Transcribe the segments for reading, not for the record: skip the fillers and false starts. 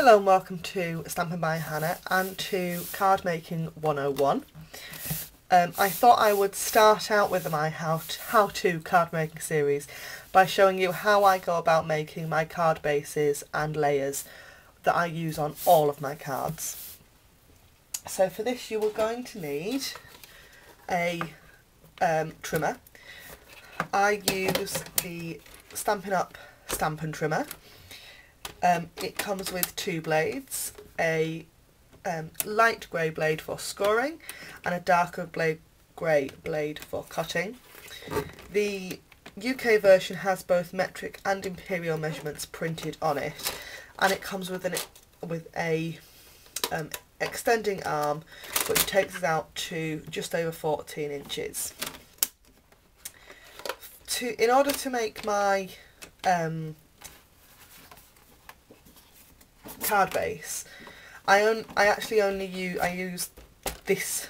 Hello and welcome to Stamping by Hannah and to Card Making 101. I thought I would start out with my how-to card making series by showing you how I go about making my card bases and layers that I use on all of my cards. So for this you are going to need a trimmer. I use the Stampin' Up! Stampin' Trimmer. It comes with two blades, a light grey blade for scoring and a darker grey blade for cutting. The UK version has both metric and imperial measurements printed on it, and it comes with a extending arm which takes us out to just over 14 inches. In order to make my card base, I actually only use this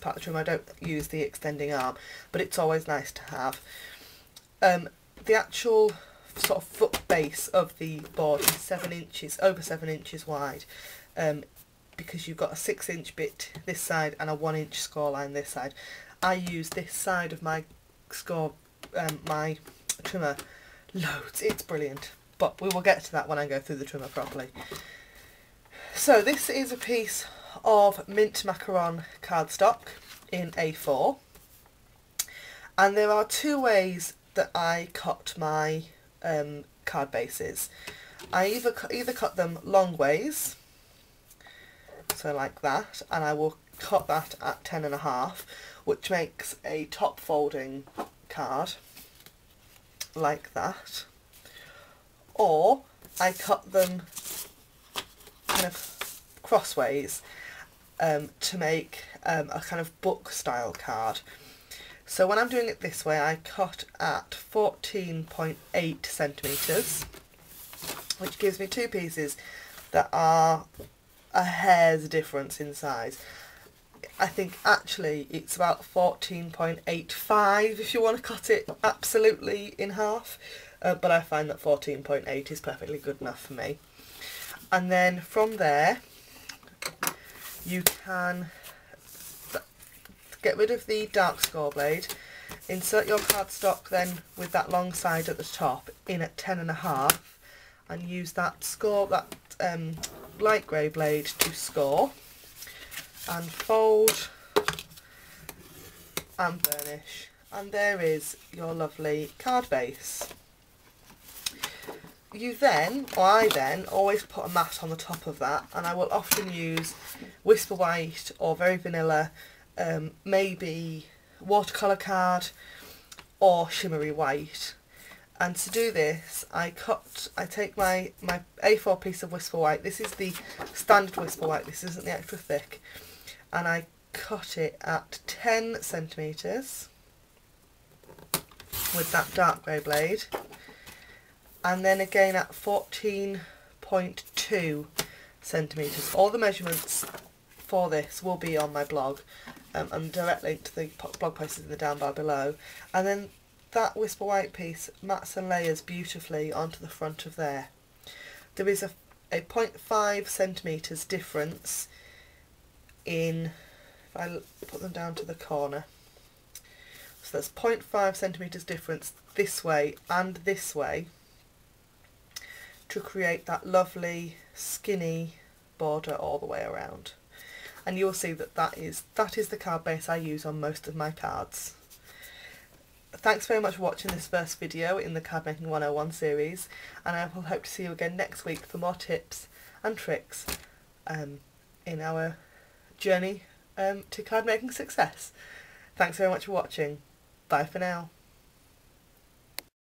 part of the trim. I don't use the extending arm, but it's always nice to have. The actual sort of foot base of the board is over 7 inches wide, because you've got a 6-inch bit this side and a 1-inch score line this side. I use this side of my my trimmer loads. It's brilliant, but we will get to that when I go through the trimmer properly. So this is a piece of mint macaron cardstock in A4, and there are two ways that I cut my card bases. I either cut them long ways, so like that, and I will cut that at 10.5, which makes a top folding card like that, or I cut them kind of crossways to make a kind of book style card. So when I'm doing it this way, I cut at 14.8 centimetres, which gives me two pieces that are a hair's difference in size. I think actually it's about 14.85 if you want to cut it absolutely in half, but I find that 14.8 is perfectly good enough for me. And then from there you can get rid of the dark score blade, insert your cardstock then with that long side at the top in at 10.5, and use that light grey blade to score, and fold and burnish, and there is your lovely card base. I then always put a mat on the top of that, and I will often use Whisper White or very vanilla, maybe watercolour card or shimmery white. And to do this, I take my A4 piece of Whisper White. This is the standard Whisper White, this isn't the extra thick, and I cut it at 10 centimetres with that dark grey blade, and then again at 14.2 centimetres. All the measurements for this will be on my blog, and direct link to the blog post is in the down bar below. And then that Whisper White piece mats and layers beautifully onto the front of there. There is a 0.5 centimetres difference in, if I put them down to the corner, so that's 0.5 centimetres difference this way and this way to create that lovely skinny border all the way around. And you'll see that is the card base I use on most of my cards. Thanks very much for watching this first video in the Card Making 101 series, and I will hope to see you again next week for more tips and tricks in our journey to card making success. Thanks very much for watching. Bye for now.